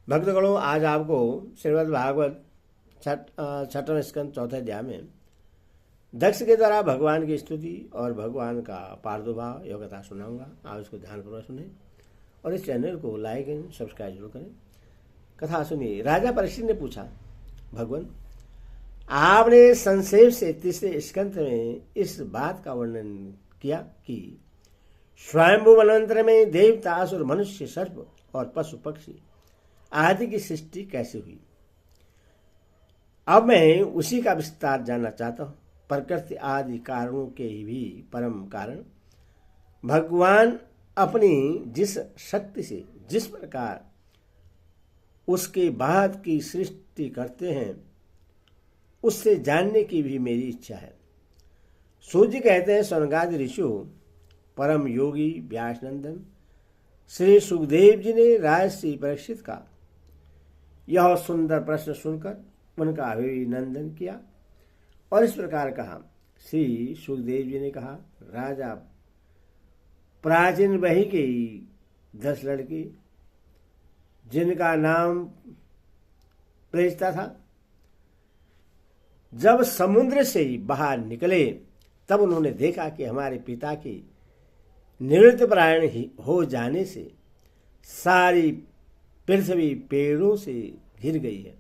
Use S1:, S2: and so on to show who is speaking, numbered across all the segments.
S1: भक्तगणों, आज आपको श्रीमद् भागवत छठवें स्कंद चौथे अध्याय में दक्ष के द्वारा भगवान की स्तुति और भगवान का प्रादुर्भाव यह कथा सुनाऊंगा। आप इसको ध्यानपूर्वक सुने और इस चैनल को लाइक एंड सब्सक्राइब जरूर करें। कथा सुनिए। राजा परीक्षित ने पूछा, भगवान, आपने संक्षेप से तीसरे स्कंद में इस बात का वर्णन किया कि स्वयंभू वनांतर में देवता, असुर, मनुष्य, सर्प और पशु पक्षी आदि की सृष्टि कैसे हुई। अब मैं उसी का विस्तार जानना चाहता हूं। प्रकृति आदि कारणों के भी परम कारण भगवान अपनी जिस शक्ति से जिस प्रकार उसके बाद की सृष्टि करते हैं, उससे जानने की भी मेरी इच्छा है। सूर्य कहते हैं, स्वर्गादि ऋषियों, परम योगी व्यासनंदन श्री सुखदेव जी ने राजर्षि परीक्षित का यह सुंदर प्रश्न सुनकर उनका अभिनंदन किया और इस प्रकार कहा। श्री सुखदेव जी ने कहा, राजा, प्राचीन वही के 10 लड़के जिनका नाम प्रेषिता था, जब समुद्र से बाहर निकले तब उन्होंने देखा कि हमारे पिता की निवृत्तपरायण हो जाने से सारी पृथ्वी पेड़ों से घिर गई है।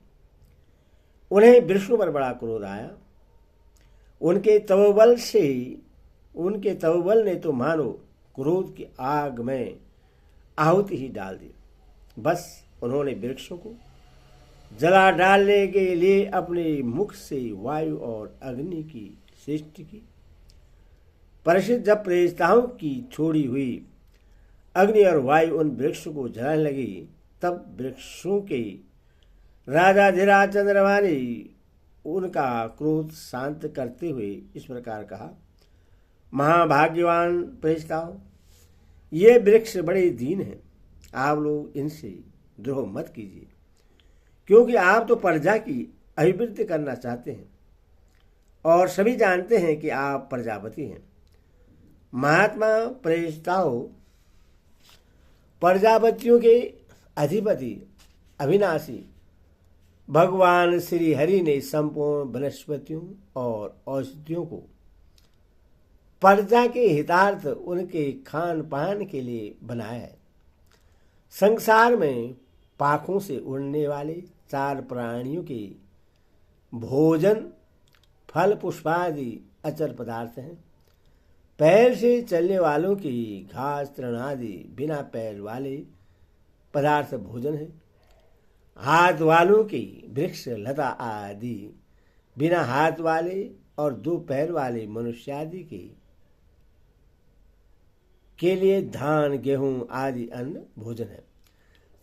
S1: उन्हें वृक्षों पर बड़ा क्रोध आया। उनके तवबल ने तो मानो क्रोध की आग में आहुति ही डाल दी। बस उन्होंने वृक्षों को जला डालने के लिए अपने मुख से वायु और अग्नि की सृष्टि की। परीक्षित, जब प्रेरिताओं की छोड़ी हुई अग्नि और वायु उन वृक्षों को जलाने लगी, तब वृक्षों के राजा धीराज चंद्रमा ने उनका क्रोध शांत करते हुए इस प्रकार कहा, महाभाग्यवान प्रेरिताओं, ये वृक्ष बड़े दीन हैं। आप लोग इनसे द्रोह मत कीजिए, क्योंकि आप तो प्रजा की अभिवृद्धि करना चाहते हैं और सभी जानते हैं कि आप प्रजापति हैं। महात्मा प्रेरिताओं, प्रजापतियों के अधिपति अविनाशी भगवान श्री हरि ने संपूर्ण वनस्पतियों और औषधियों को प्रजा के हितार्थ उनके खान पान के लिए बनाया है। संसार में पाखों से उड़ने वाले 4 प्राणियों के भोजन फल पुष्पादि अचर पदार्थ हैं। पैर से चलने वालों की घास तृण आदि बिना पैर वाले पदार्थ भोजन है। हाथ वालों की वृक्ष लता आदि बिना हाथ वाले और 2 पैर वाले मनुष्य आदि के लिए धान, गेहूं आदि अन्न भोजन है।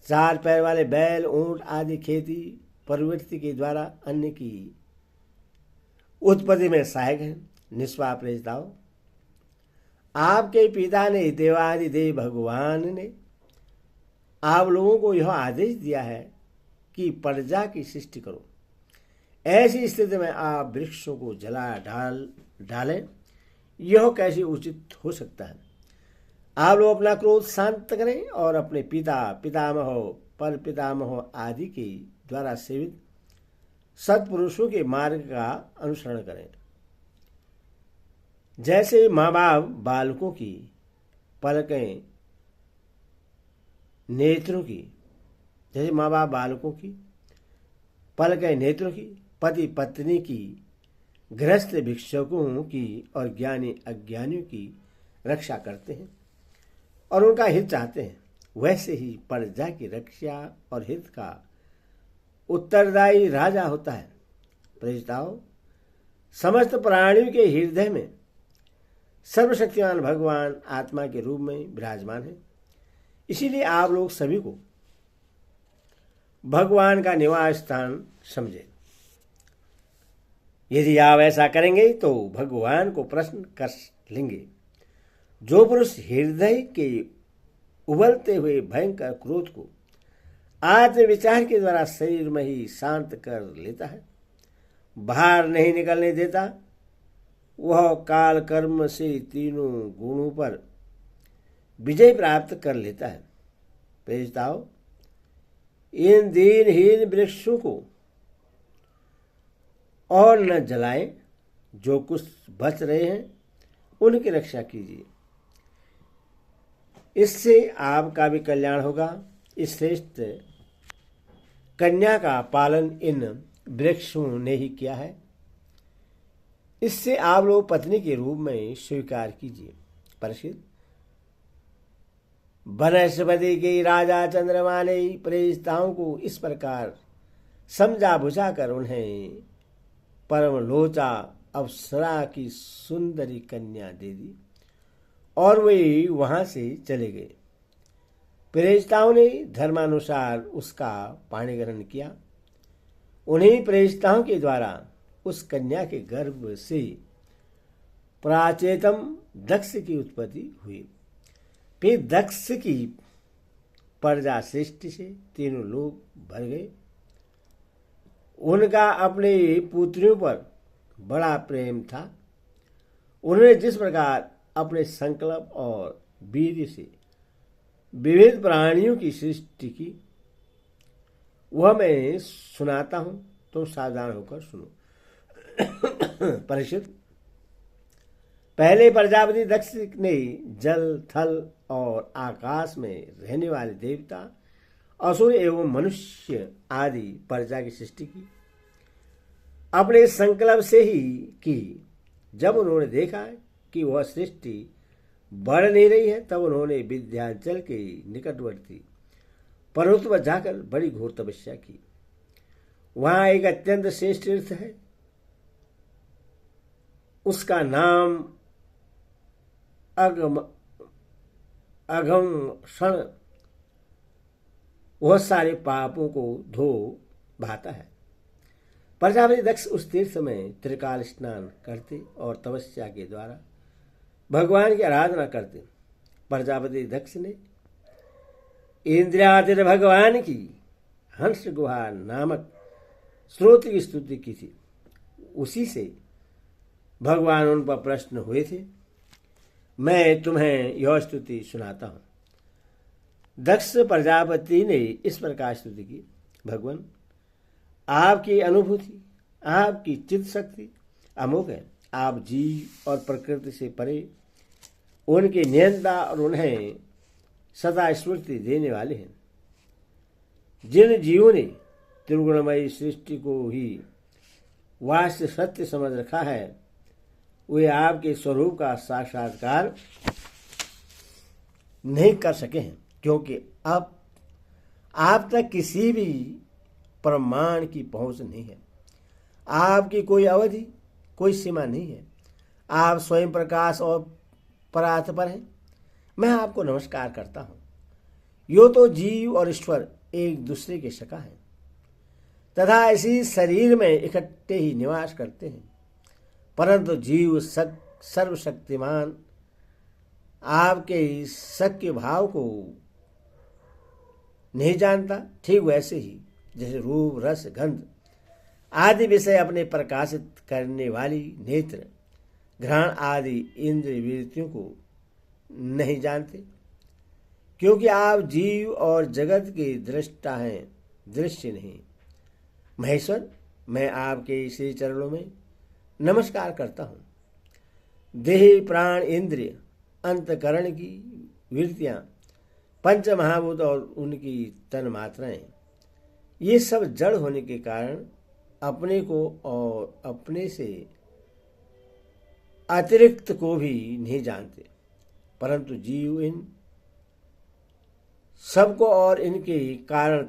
S1: 4 पैर वाले बैल, ऊंट आदि खेती प्रवृत्ति के द्वारा अन्न की उत्पत्ति में सहायक है। निष्पाप प्रेरिताओं, आपके पिता ने देवादिदेव भगवान ने आप लोगों को यह आदेश दिया है कि प्रजा की सृष्टि करो। ऐसी स्थिति में आप वृक्षों को जला डालें, यह कैसे उचित हो सकता है। आप लोग अपना क्रोध शांत करें और अपने पिता, पितामह, पर पितामह आदि के द्वारा सेवित सत्पुरुषों के मार्ग का अनुसरण करें। जैसे माँ बाप बालकों की पलकें नेत्रों की, जैसे माँ बाप बालकों की पलकें नेत्रों की, पति पत्नी की, गृहस्थ भिक्षुकों की और ज्ञानी अज्ञानियों की रक्षा करते हैं और उनका हित चाहते हैं, वैसे ही प्रजा की रक्षा और हित का उत्तरदायी राजा होता है। प्रेरिताओं, समस्त प्राणियों के हृदय में सर्वशक्तिमान भगवान आत्मा के रूप में विराजमान है। इसीलिए आप लोग सभी को भगवान का निवास स्थान समझे। यदि आप ऐसा करेंगे तो भगवान को प्रसन्न कर लेंगे। जो पुरुष हृदय के उबलते हुए भयंकर क्रोध को आत्मविचार के द्वारा शरीर में ही शांत कर लेता है, बाहर नहीं निकलने देता, वह काल कर्म से तीनों गुणों पर विजय प्राप्त कर लेता है। प्रेरिताओं, इन दीनहीन वृक्षों को और न जलाएं, जो कुछ बच रहे हैं उनकी रक्षा कीजिए, इससे आपका भी कल्याण होगा। इस श्रेष्ठ कन्या का पालन इन वृक्षों ने ही किया है, इससे आप लोग पत्नी के रूप में स्वीकार कीजिए। परीक्षित, वनस्पति के राजा चंद्रमा ने प्रेरिताओं को इस प्रकार समझा बुझाकर उन्हें परमलोचा अप्सरा की सुंदरी कन्या दे दी और वे वहां से चले गए। प्रेरिताओं ने धर्मानुसार उसका पाणी ग्रहण किया। उन्हीं प्रेरिताओं के द्वारा उस कन्या के गर्भ से प्राचेतम दक्ष की उत्पत्ति हुई। फिर दक्ष की प्रजा सृष्टि से तीनों लोग भर गए। उनका अपने पुत्रियों पर बड़ा प्रेम था। उन्होंने जिस प्रकार अपने संकल्प और वीर्य से विविध प्राणियों की सृष्टि की, वह मैं सुनाता हूं, तो सावधान होकर सुनो। परीक्षित, पहले प्रजापति दक्ष ने जल, थल और आकाश में रहने वाले देवता, असुर एवं मनुष्य आदि प्रजा की सृष्टि की। अपने संकल्प से ही की। जब उन्होंने देखा कि वह सृष्टि बढ़ नहीं रही है, तब उन्होंने विंध्याचल के निकटवर्ती पर्वत पर जाकर बड़ी घोर तपस्या की। वहां एक अत्यंत श्रेष्ठ तीर्थ है, उसका नाम अगम क्षण, वह सारे पापों को धो भाता है। प्रजापति दक्ष उस तीर्थ में त्रिकाल स्नान करते और तपस्या के द्वारा भगवान की आराधना करते। प्रजापति दक्ष ने इंद्रियातीत भगवान की हंस गुहा नामक स्रोत की स्तुति की थी। उसी से भगवान उन पर प्रश्न हुए थे। मैं तुम्हें यह स्तुति सुनाता हूं। दक्ष प्रजापति ने इस प्रकार स्तुति की। भगवान, आपकी अनुभूति, आपकी चित्त शक्ति अमोघ है। आप जीव और प्रकृति से परे, उनके नियंता और उन्हें सदा स्मृति देने वाले हैं। जिन जीवों ने त्रिगुणमयी सृष्टि को ही वास्तव सत्य समझ रखा है, वे आपके स्वरूप का साक्षात्कार नहीं कर सके हैं, क्योंकि अब आप तक किसी भी प्रमाण की पहुंच नहीं है। आपकी कोई अवधि, कोई सीमा नहीं है। आप स्वयं प्रकाश और परार्थ पर हैं। मैं आपको नमस्कार करता हूं। यो तो जीव और ईश्वर एक दूसरे के सखा हैं तथा इसी शरीर में इकट्ठे ही निवास करते हैं, परंतु जीव सर्वशक्तिमान आपके इस सत्य भाव को नहीं जानता। ठीक वैसे ही जैसे रूप, रस, गंध आदि विषय अपने प्रकाशित करने वाली नेत्र, घ्राण आदि इंद्रिय वृत्तियों को नहीं जानते, क्योंकि आप जीव और जगत के दृष्टा हैं, दृश्य नहीं। महेश्वर, मैं आपके श्री चरणों में नमस्कार करता हूं। देह, प्राण, इंद्रिय, अंतकरण की वृत्तियां, पंच महाभूत और उनकी तन मात्राएं, ये सब जड़ होने के कारण अपने को और अपने से अतिरिक्त को भी नहीं जानते, परंतु जीव इन सबको और इनके कारण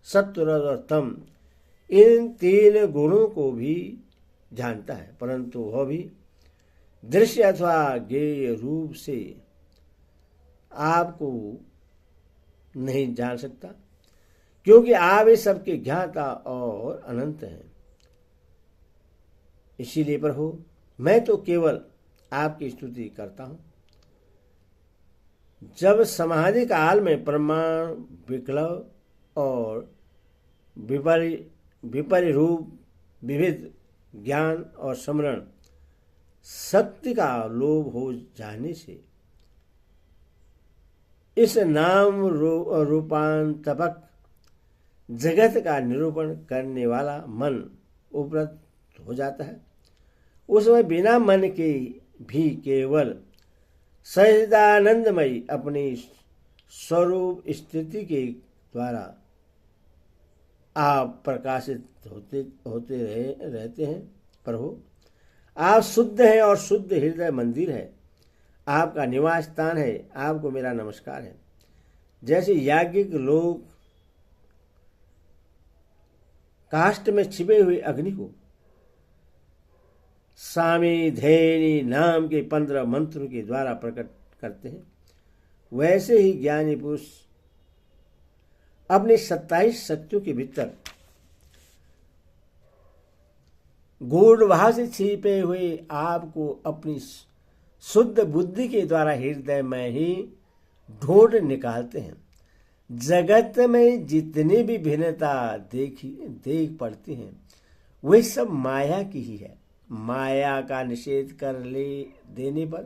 S1: सत्व, रज और तम, इन तीन गुणों को भी जानता है, परंतु वह भी दृश्य अथवा ज्ञेय रूप से आपको नहीं जान सकता, क्योंकि आप इस सबके ज्ञाता और अनंत हैं। इसीलिए प्रभु, मैं तो केवल आपकी स्तुति करता हूं। जब समाधि काल में प्रमाण, विकल्प और विपरिरूप, विविध ज्ञान और स्मरण शक्ति का लोभ हो जाने से इस नाम रूपांतपक जगत का निरूपण करने वाला मन उपलब्ध हो जाता है। उस समय बिना मन के भी केवल सच्चिदानंदमयी अपनी स्वरूप स्थिति के द्वारा आप प्रकाशित होते रहते हैं। प्रभु, आप शुद्ध हैं और शुद्ध हृदय मंदिर है, आपका निवास स्थान है। आपको मेरा नमस्कार है। जैसे याज्ञिक लोग काष्ठ में छिपे हुए अग्नि को सामी धैनी नाम के 15 मंत्रों के द्वारा प्रकट करते हैं, वैसे ही ज्ञानी पुरुष अपनी 27 शक्तियों के भीतर गूढ़ से छिपे हुए आपको अपनी शुद्ध बुद्धि के द्वारा हृदय में ही ढूंढ निकालते हैं। जगत में जितनी भी भिन्नता देख पड़ती हैं, वही सब माया की ही है। माया का निषेध कर देने पर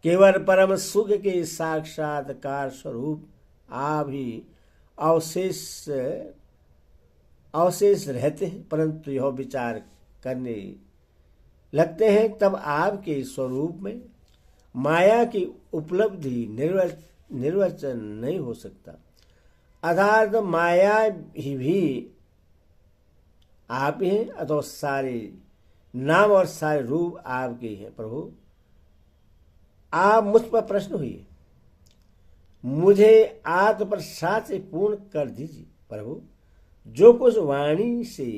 S1: केवल परम सुख के साक्षात्कार स्वरूप आप ही अवशेष रहते हैं। परंतु यह विचार करने लगते हैं, तब आपके स्वरूप में माया की उपलब्धि निर्वचन नहीं हो सकता। अर्थात माया ही भी आप ही हैं, अथवा सारे नाम और सारे रूप आपके हैं। प्रभु, आप मुझ पर प्रश्न हुई, मुझे आत्म प्रसाद से पूर्ण कर दीजिए। प्रभु, जो कुछ वाणी से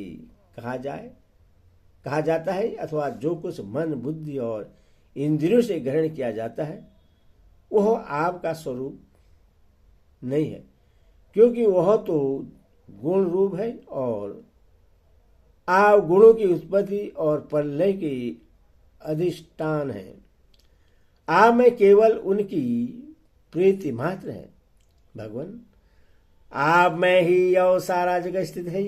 S1: कहा जाता है अथवा जो कुछ मन बुद्धि और इंद्रियों से ग्रहण किया जाता है, वह आपका स्वरूप नहीं है, क्योंकि वह तो गुण रूप है और आप गुणों की उत्पत्ति और प्रलय के अधिष्ठान है। आप में केवल उनकी प्रीति मात्र है। भगवान, आप में ही यह सारा जगत स्थित है,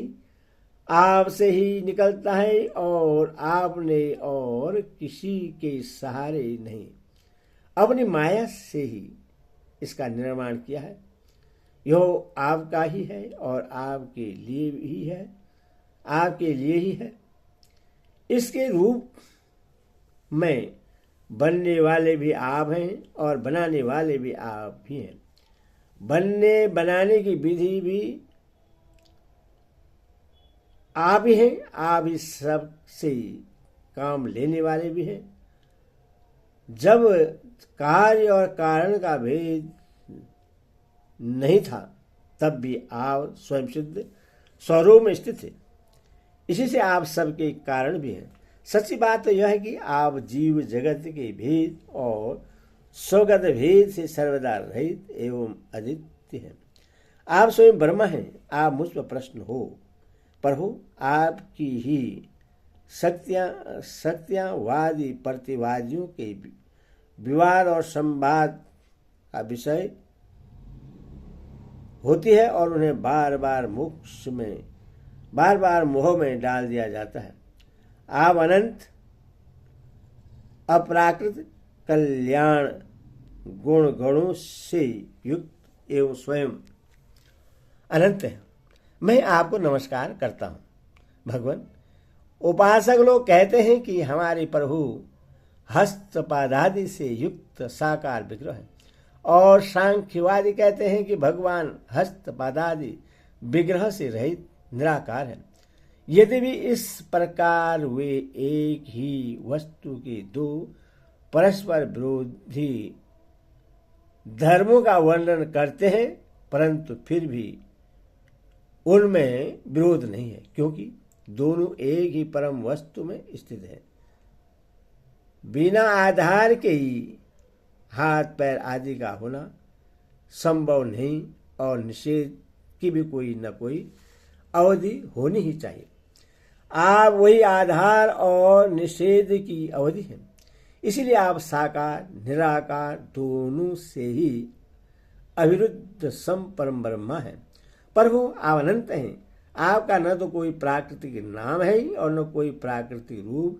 S1: आपसे ही निकलता है और आपने और किसी के सहारे नहीं, अपनी माया से ही इसका निर्माण किया है। यह आपका ही है और आपके लिए ही है, आपके लिए ही है। इसके रूप में बनने वाले भी आप हैं और बनाने वाले भी आप भी हैं। बनने बनाने की विधि भी आप ही हैं, आप ही सब से काम लेने वाले भी हैं। जब कार्य और कारण का भेद नहीं था, तब भी आप स्वयं सिद्ध स्वरूप में स्थित थे। इसी से आप सबके कारण भी हैं। सच्ची बात तो यह है कि आप जीव जगत के भेद और स्वगत भेद से सर्वदा रहित एवं अद्वितीय हैं। आप स्वयं ब्रह्म हैं। आप मुझ पर प्रश्न हो, प्रभु, आपकी ही शक्तियां वादी प्रतिवादियों के विवाद और संवाद का विषय होती है और उन्हें बार बार मोह में डाल दिया जाता है। आप अनंत अपराकृत कल्याण गुणों से युक्त एवं स्वयं अनंत है। मैं आपको नमस्कार करता हूँ। भगवान, उपासक लोग कहते हैं कि हमारे प्रभु हस्तपादादि से युक्त साकार विग्रह है, और सांख्यवादी कहते हैं कि भगवान हस्तपादादि विग्रह से रहित निराकार है। यदि भी इस प्रकार वे एक ही वस्तु के दो परस्पर विरोधी धर्मों का वर्णन करते हैं, परंतु फिर भी उनमें विरोध नहीं है, क्योंकि दोनों एक ही परम वस्तु में स्थित है। बिना आधार के ही हाथ पैर आदि का होना संभव नहीं, और निषेध की भी कोई न कोई अवधि होनी ही चाहिए। आप वही आधार और निषेध की अवधि हैं। इसीलिए आप साकार निराकार दोनों से ही अविरुद्ध सम परम ब्रह्मा है। प्रभु, आप अनंत हैं। आपका न तो कोई प्राकृतिक नाम है और न कोई प्राकृतिक रूप।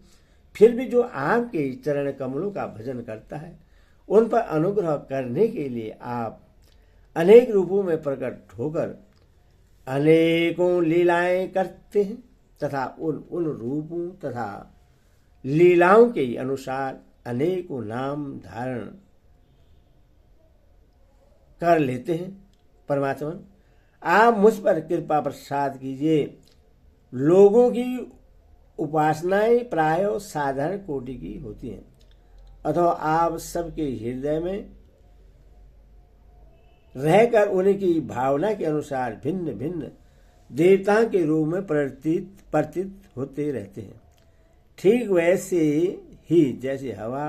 S1: फिर भी जो आपके चरण कमलों का भजन करता है, उन पर अनुग्रह करने के लिए आप अनेक रूपों में प्रकट होकर अनेकों लीलाएं करते हैं तथा उन रूपों तथा लीलाओं के अनुसार अनेकों नाम धारण कर लेते हैं। परमात्मा, आप मुझ पर कृपा प्रसाद कीजिए। लोगों की उपासनाएं प्रायः साधारण कोटि की होती हैं, अथवा आप सबके हृदय में रहकर उनकी भावना के अनुसार भिन्न भिन्न देवताओं के रूप में प्रतीत होते रहते हैं। ठीक वैसे ही जैसे हवा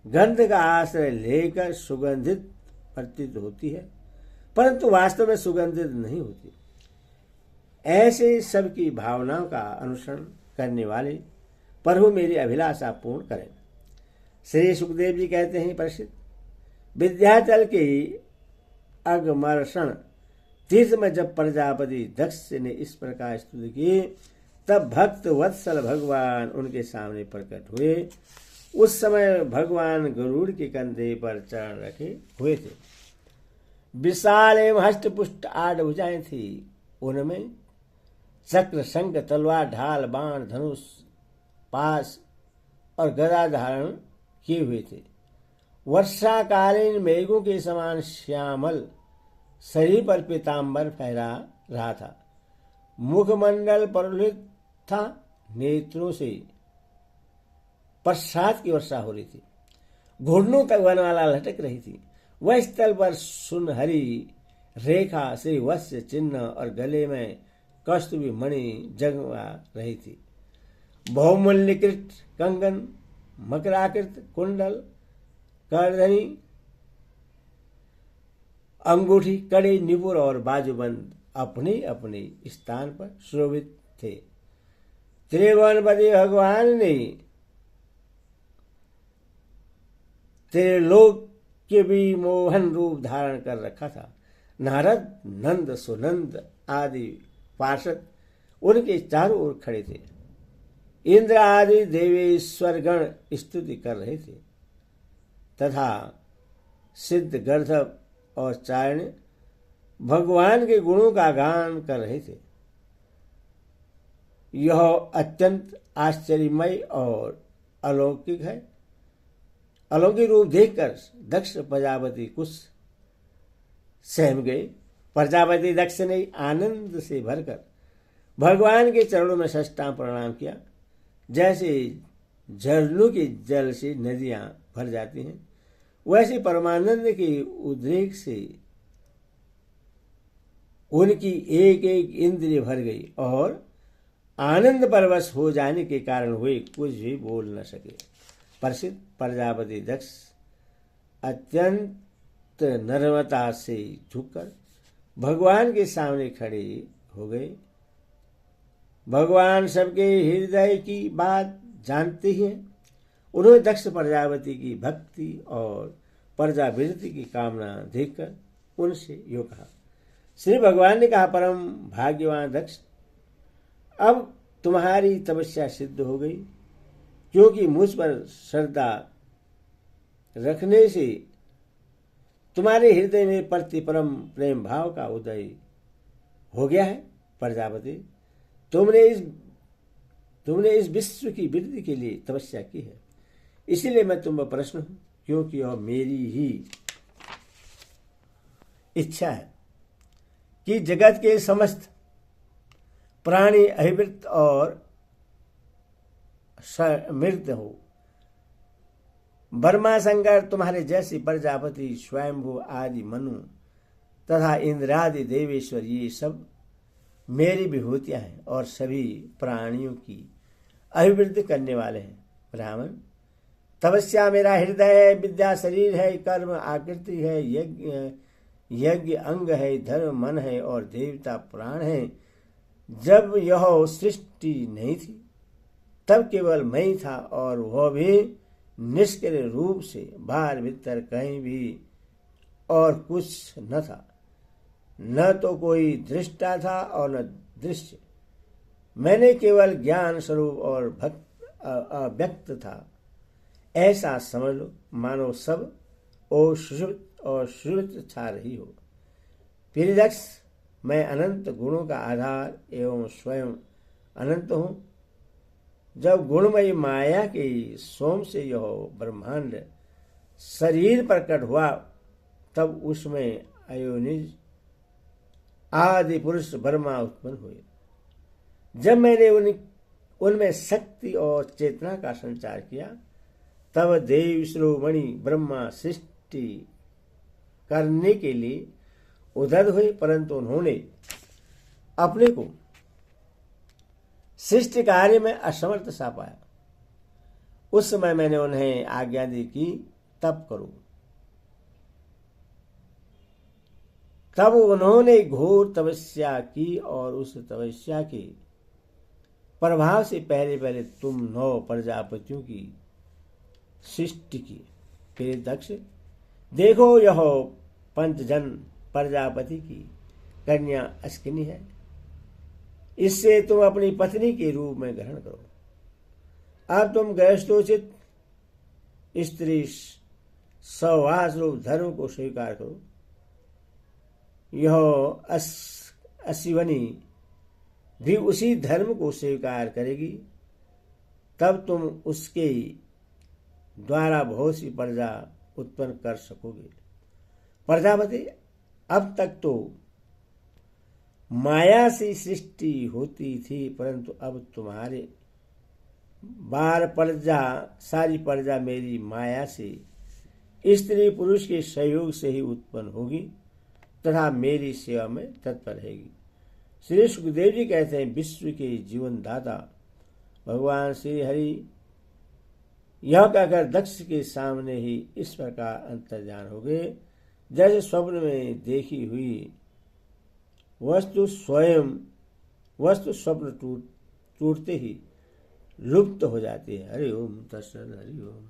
S1: गंध का आश्रय लेकर सुगंधित प्रतीत होती है, परंतु वास्तव में सुगंधित नहीं होती, ऐसे सबकी भावनाओं का अनुसरण करने वाले प्रभु मेरी अभिलाषा पूर्ण करें। श्री सुखदेव जी कहते हैं, परीक्षित, विंध्याचल के अगमर्षण तीर्थ में जब प्रजापति दक्ष ने इस प्रकार स्तुति की, तब भक्त वत्सल भगवान उनके सामने प्रकट हुए। उस समय भगवान गरुड़ के कंधे पर चरण रखे हुए थे। विशाल एवं हष्टपुष्ट 8 भुजाएं थी। उनमें चक्र, शंख, तलवार, ढाल, बाण, धनुष, पास और गदा धारण किए हुए थे। वर्षाकालीन मेघों के समान श्यामल शरीर पर पीताम्बर फहरा रहा था। मुखमंडल प्रफुल्लित था। नेत्रों से प्रसाद की वर्षा हो रही थी। घुटनों तक वनमाला लटक रही थी। वह स्थल पर सुनहरी रेखा, श्री वत्स्य चिन्ह और गले में कस्तूरी मणि जगमगा रही थी। बहुमूल्यकृत कंगन, मकराकृत कुंडल, करधनी, अंगूठी, कड़ी, निपुर और बाजूबंद अपने अपने स्थान पर शोभित थे। त्रिभुवनपति भगवान ने त्रिलोक के भी मोहन रूप धारण कर रखा था। नारद, नंद, सुनंद आदि पार्षद उनके चारों ओर खड़े थे। इंद्र आदि देवेश्वर गण स्तुति कर रहे थे तथा सिद्ध, गर्धव और चारण भगवान के गुणों का गान कर रहे थे। यह अत्यंत आश्चर्यमय और अलौकिक है। अलौकिक रूप देखकर दक्ष प्रजापति कुछ सहम गए। प्रजापति दक्ष ने आनंद से भरकर भगवान के चरणों में साष्टांग प्रणाम किया। जैसे झरनों के जल से नदियां भर जाती हैं, वैसे परमानंद के उद्रेक से उनकी एक एक इंद्रिय भर गई और आनंद परवश हो जाने के कारण वे कुछ भी बोल न सके। प्रसिद्ध प्रजापति दक्ष अत्यंत नम्रता से झुककर भगवान के सामने खड़े हो गए। भगवान सबके हृदय की बात जानते हैं। उन्होंने दक्ष प्रजापति की भक्ति और प्रजावृत्ति की कामना देखकर उनसे यूं कहा। श्री भगवान ने कहा, परम भाग्यवान दक्ष, अब तुम्हारी तपस्या सिद्ध हो गई, क्योंकि मुझ पर श्रद्धा रखने से तुम्हारे हृदय में प्रति परम प्रेम भाव का उदय हो गया है। प्रजापति, तुमने इस विश्व की वृद्धि के लिए तपस्या की है, इसीलिए मैं तुम पर प्रश्न हूं, क्योंकि यह मेरी ही इच्छा है कि जगत के समस्त प्राणी अभिवृत और समृद्ध हो। ब्रह्मा, शंकर, तुम्हारे जैसे प्रजापति, स्वयंभू आदि मनु तथा इंद्रादि देवेश्वर, ये सब मेरी विभूतियां हैं और सभी प्राणियों की अभिवृद्धि करने वाले हैं। ब्राह्मण, तपस्या मेरा हृदय है, विद्या शरीर है, कर्म आकृति है, यज्ञ अंग है, धर्म मन है और देवता प्राण है। जब यह सृष्टि नहीं थी तब केवल मैं ही था, और वह भी निष्क्रिय रूप से, बाहर भीतर कहीं भी और कुछ न था। न तो कोई दृष्टा था और न दृश्य। मैंने केवल ज्ञान स्वरूप और अव्यक्त था। ऐसा समझ लो मानो सब सुषुप्त और सुषुप्त छा रही हो। प्रिय दक्ष, मैं अनंत गुणों का आधार एवं स्वयं अनंत हूँ। जब गुणमयी माया के सोम से यह ब्रह्मांड शरीर प्रकट हुआ, तब उसमें अयोनिज आदि पुरुष ब्रह्मा उत्पन्न हुए। जब मैंने उनमें शक्ति और चेतना का संचार किया, तब देव शिरोमणि ब्रह्मा सृष्टि करने के लिए उद्यत हुए, परंतु उन्होंने अपने को सृष्टि कार्य में असमर्थ सा पाया। उस समय मैंने उन्हें आज्ञा दी कि तप करो। तब उन्होंने घोर तपस्या की और उस तपस्या के प्रभाव से पहले पहले तुम 9 प्रजापतियों की सृष्टि की। फिर दक्ष, देखो यह पंचजन प्रजापति की कन्या अस्किनी है, इससे तुम अपनी पत्नी के रूप में ग्रहण करो। अब तुम गृहस्थोचित स्त्री सहवास रूप धर्म को स्वीकार करो। यह अश्विनी भी उसी धर्म को स्वीकार करेगी, तब तुम उसके द्वारा बहुत सी प्रजा उत्पन्न कर सकोगे। प्रजापति, अब तक तो माया से सृष्टि होती थी, परंतु अब तुम्हारे बार प्रजा सारी प्रजा मेरी माया से स्त्री पुरुष के सहयोग से ही उत्पन्न होगी तथा मेरी सेवा में तत्पर रहेगी। श्री सुखदेव जी कहते हैं, विश्व के जीवन दाता भगवान श्री हरि यह कहकर दक्ष के सामने ही इस प्रकार अंतर्ध्यान हो गए, जैसे स्वप्न में देखी हुई वस्तु स्वप्न टूटते ही लुप्त हो जाती है। हरि ओम तत्सत। हरि ओम।